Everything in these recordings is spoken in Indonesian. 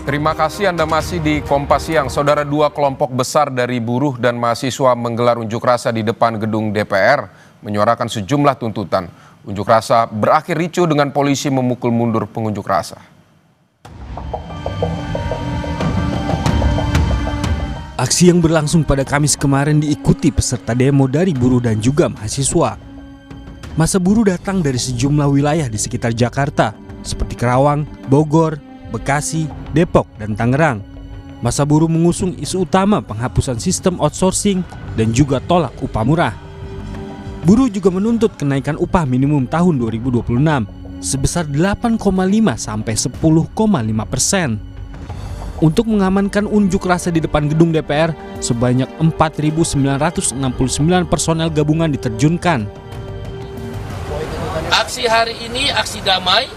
Terima kasih Anda masih di Kompas Siang. Saudara, dua kelompok besar dari buruh dan mahasiswa menggelar unjuk rasa di depan gedung DPR, menyuarakan sejumlah tuntutan. Unjuk rasa berakhir ricuh dengan polisi memukul mundur pengunjuk rasa. Aksi yang berlangsung pada Kamis kemarin diikuti peserta demo dari buruh dan juga mahasiswa. Massa buruh datang dari sejumlah wilayah di sekitar Jakarta, seperti Karawang, Bogor, Bekasi, Depok, dan Tangerang. Massa buruh mengusung isu utama penghapusan sistem outsourcing dan juga tolak upah murah. Buruh juga menuntut kenaikan upah minimum tahun 2026 sebesar 8,5 sampai 10,5%. Untuk mengamankan unjuk rasa di depan gedung DPR, sebanyak 4.969 personel gabungan diterjunkan. Aksi hari ini aksi damai,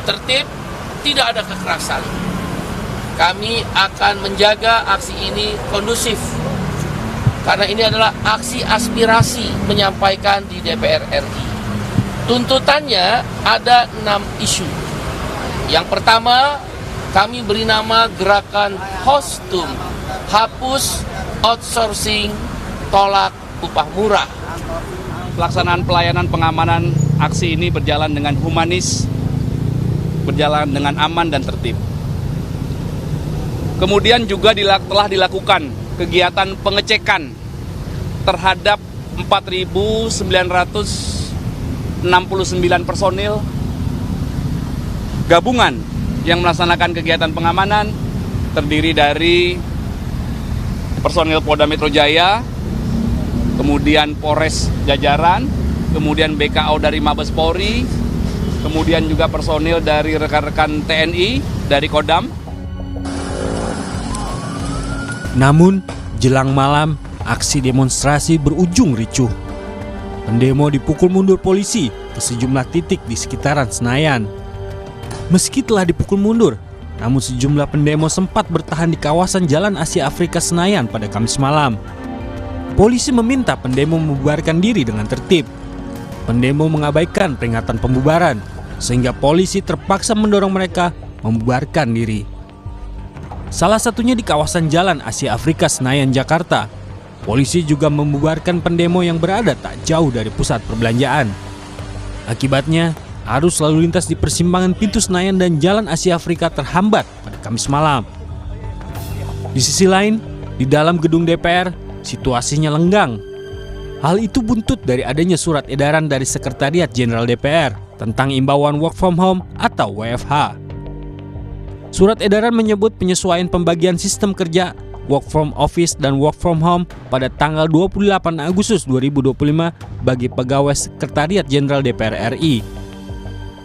tertib, tidak ada kekerasan. Kami akan menjaga aksi ini kondusif, karena ini adalah aksi aspirasi menyampaikan di DPR RI. Tuntutannya ada 6 isu. Yang pertama, kami beri nama gerakan Hostum, hapus outsourcing, tolak upah murah. Pelaksanaan pelayanan pengamanan aksi ini berjalan dengan humanis, berjalan dengan aman dan tertib. Kemudian juga telah dilakukan kegiatan pengecekan terhadap 4.969 personil gabungan yang melaksanakan kegiatan pengamanan, terdiri dari personil Polda Metro Jaya, kemudian Polres Jajaran, kemudian BKO dari Mabes Polri, kemudian juga personil dari rekan-rekan TNI dari Kodam. Namun, jelang malam, aksi demonstrasi berujung ricuh. Pendemo dipukul mundur polisi ke sejumlah titik di sekitaran Senayan. Meski telah dipukul mundur, namun sejumlah pendemo sempat bertahan di kawasan Jalan Asia Afrika Senayan pada Kamis malam. Polisi meminta pendemo membubarkan diri dengan tertib. Pendemo mengabaikan peringatan pembubaran, sehingga polisi terpaksa mendorong mereka membubarkan diri. Salah satunya di kawasan Jalan Asia Afrika Senayan, Jakarta. Polisi juga membubarkan pendemo yang berada tak jauh dari pusat perbelanjaan. Akibatnya, arus lalu lintas di persimpangan pintu Senayan dan Jalan Asia Afrika terhambat pada Kamis malam. Di sisi lain, di dalam gedung DPR, situasinya lenggang. Hal itu buntut dari adanya surat edaran dari Sekretariat Jenderal DPR tentang imbauan work from home atau WFH. Surat edaran menyebut penyesuaian pembagian sistem kerja, work from office dan work from home pada tanggal 28 Agustus 2025 bagi pegawai Sekretariat Jenderal DPR RI.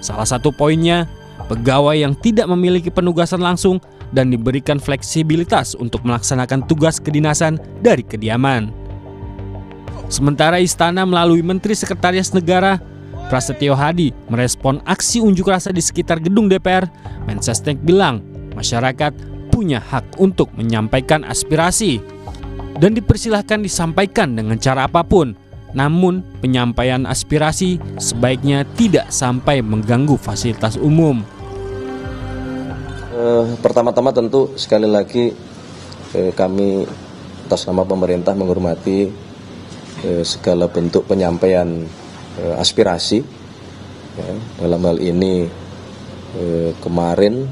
Salah satu poinnya, pegawai yang tidak memiliki penugasan langsung dan diberikan fleksibilitas untuk melaksanakan tugas kedinasan dari kediaman. Sementara Istana melalui Menteri Sekretaris Negara Prasetyo Hadi merespon aksi unjuk rasa di sekitar gedung DPR. Mensesnek bilang masyarakat punya hak untuk menyampaikan aspirasi dan dipersilahkan disampaikan dengan cara apapun. Namun penyampaian aspirasi sebaiknya tidak sampai mengganggu fasilitas umum. Pertama-tama tentu sekali lagi kami atas nama pemerintah menghormati segala bentuk penyampaian aspirasi. Dalam hal ini kemarin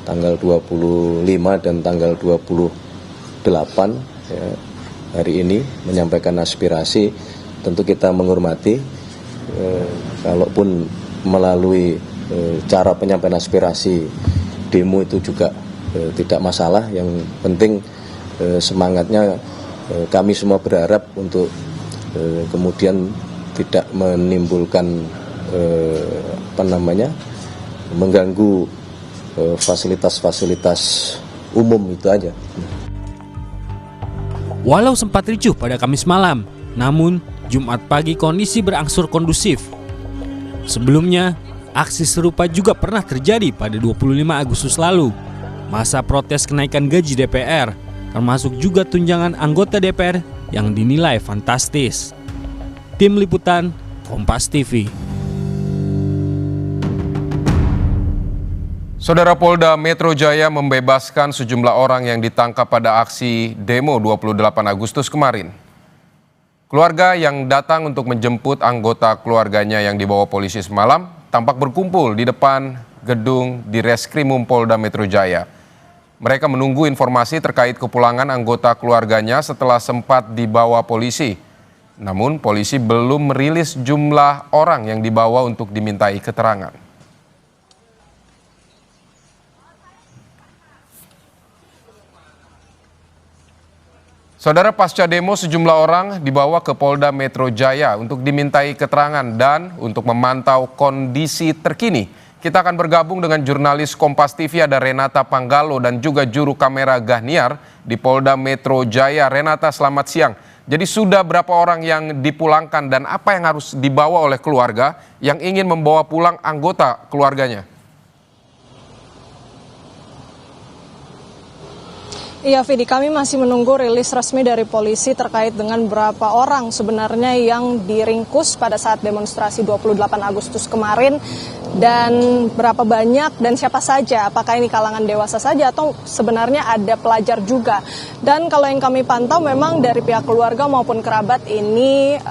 tanggal 25 dan tanggal 28 hari ini menyampaikan aspirasi. Tentu kita menghormati, kalaupun melalui cara penyampaian aspirasi demo itu juga tidak masalah. Yang penting semangatnya kami semua berharap untuk kemudian tidak menimbulkan mengganggu fasilitas-fasilitas umum itu aja. Walau sempat ricuh pada Kamis malam, namun Jumat pagi kondisi berangsur kondusif. Sebelumnya, aksi serupa juga pernah terjadi pada 25 Agustus lalu. Masa protes kenaikan gaji DPR, termasuk juga tunjangan anggota DPR yang dinilai fantastis. Tim Liputan, Kompas TV. Saudara, Polda Metro Jaya membebaskan sejumlah orang yang ditangkap pada aksi demo 28 Agustus kemarin. Keluarga yang datang untuk menjemput anggota keluarganya yang dibawa polisi semalam tampak berkumpul di depan gedung di Reskrimum Polda Metro Jaya. Mereka menunggu informasi terkait kepulangan anggota keluarganya setelah sempat dibawa polisi. Namun polisi belum merilis jumlah orang yang dibawa untuk dimintai keterangan. Saudara, pasca demo sejumlah orang dibawa ke Polda Metro Jaya untuk dimintai keterangan dan untuk memantau kondisi terkini. Kita akan bergabung dengan jurnalis Kompas TV, ada Renata Panggalo dan juga juru kamera Gahniar di Polda Metro Jaya. Renata, selamat siang. Jadi sudah berapa orang yang dipulangkan dan apa yang harus dibawa oleh keluarga yang ingin membawa pulang anggota keluarganya? Iya, Vidi, kami masih menunggu rilis resmi dari polisi terkait dengan berapa orang sebenarnya yang diringkus pada saat demonstrasi 28 Agustus kemarin dan berapa banyak dan siapa saja, apakah ini kalangan dewasa saja atau sebenarnya ada pelajar juga. Dan kalau yang kami pantau memang dari pihak keluarga maupun kerabat ini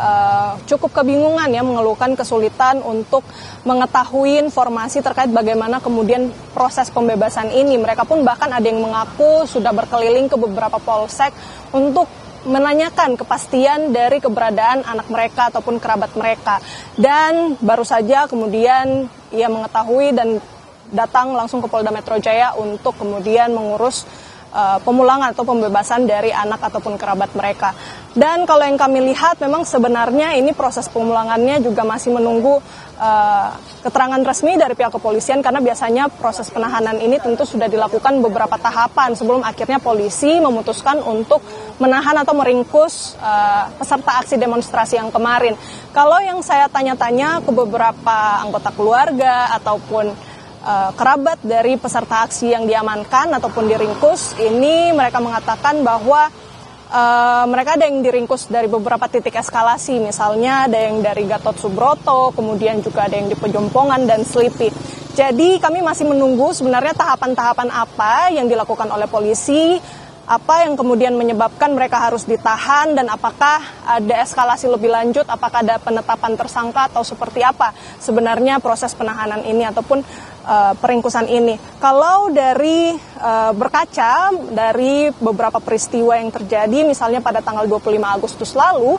cukup kebingungan ya, mengeluhkan kesulitan untuk mengetahui informasi terkait bagaimana kemudian proses pembebasan ini. Mereka pun bahkan ada yang mengaku sudah berkeliling ke beberapa polsek untuk menanyakan kepastian dari keberadaan anak mereka ataupun kerabat mereka. Dan baru saja kemudian ia mengetahui dan datang langsung ke Polda Metro Jaya untuk kemudian mengurus pemulangan atau pembebasan dari anak ataupun kerabat mereka. Dan kalau yang kami lihat memang sebenarnya ini proses pemulangannya juga masih menunggu keterangan resmi dari pihak kepolisian, karena biasanya proses penahanan ini tentu sudah dilakukan beberapa tahapan sebelum akhirnya polisi memutuskan untuk menahan atau meringkus peserta aksi demonstrasi yang kemarin. Kalau yang saya tanya-tanya ke beberapa anggota keluarga ataupun kerabat dari peserta aksi yang diamankan ataupun diringkus, ini mereka mengatakan bahwa mereka ada yang diringkus dari beberapa titik eskalasi, misalnya ada yang dari Gatot Subroto, kemudian juga ada yang di Pejompongan dan Selipi. Jadi kami masih menunggu sebenarnya tahapan-tahapan apa yang dilakukan oleh polisi, apa yang kemudian menyebabkan mereka harus ditahan, dan apakah ada eskalasi lebih lanjut, apakah ada penetapan tersangka atau seperti apa sebenarnya proses penahanan ini ataupun peringkusan ini. Kalau dari berkaca dari beberapa peristiwa yang terjadi, misalnya pada tanggal 25 Agustus lalu,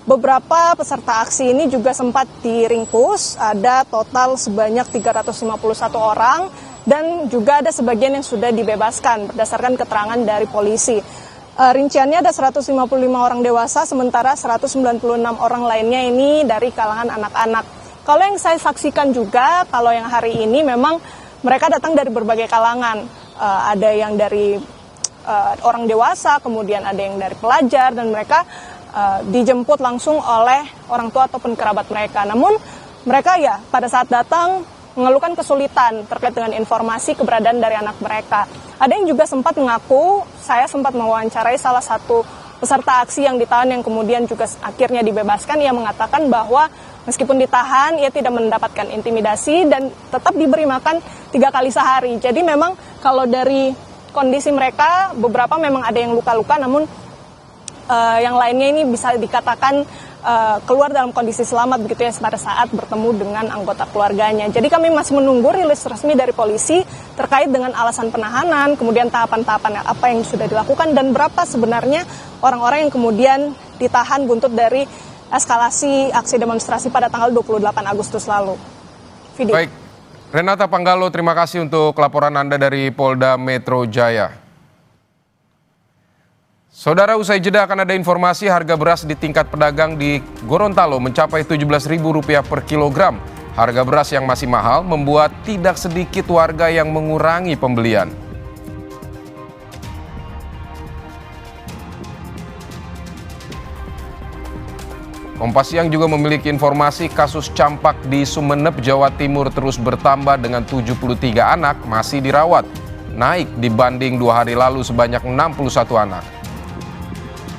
beberapa peserta aksi ini juga sempat diringkus, ada total sebanyak 351 orang, dan juga ada sebagian yang sudah dibebaskan berdasarkan keterangan dari polisi. Rinciannya ada 155 orang dewasa, sementara 196 orang lainnya ini dari kalangan anak-anak. Kalau yang saya saksikan juga, kalau yang hari ini memang mereka datang dari berbagai kalangan. Ada yang dari orang dewasa, kemudian ada yang dari pelajar, dan mereka dijemput langsung oleh orang tua ataupun kerabat mereka. Namun mereka ya pada saat datang mengeluhkan kesulitan terkait dengan informasi keberadaan dari anak mereka. Ada yang juga sempat mengaku, saya sempat mewawancarai salah satu peserta aksi yang ditahan yang kemudian juga akhirnya dibebaskan. Ia mengatakan bahwa meskipun ditahan, ia tidak mendapatkan intimidasi dan tetap diberi makan 3 kali sehari. Jadi memang kalau dari kondisi mereka, beberapa memang ada yang luka-luka, namun yang lainnya ini bisa dikatakan keluar dalam kondisi selamat begitu ya pada saat bertemu dengan anggota keluarganya. Jadi kami masih menunggu rilis resmi dari polisi terkait dengan alasan penahanan, kemudian tahapan-tahapan apa yang sudah dilakukan, dan berapa sebenarnya orang-orang yang kemudian ditahan buntut dari eskalasi aksi demonstrasi pada tanggal 28 Agustus lalu. Video. Baik, Renata Panggalo, terima kasih untuk laporan Anda dari Polda Metro Jaya. Saudara, usai jeda akan ada informasi harga beras di tingkat pedagang di Gorontalo mencapai Rp17.000 per kilogram. Harga beras yang masih mahal membuat tidak sedikit warga yang mengurangi pembelian. Kompas Siang juga memiliki informasi kasus campak di Sumeneb, Jawa Timur terus bertambah dengan 73 anak masih dirawat. Naik dibanding 2 hari lalu sebanyak 61 anak.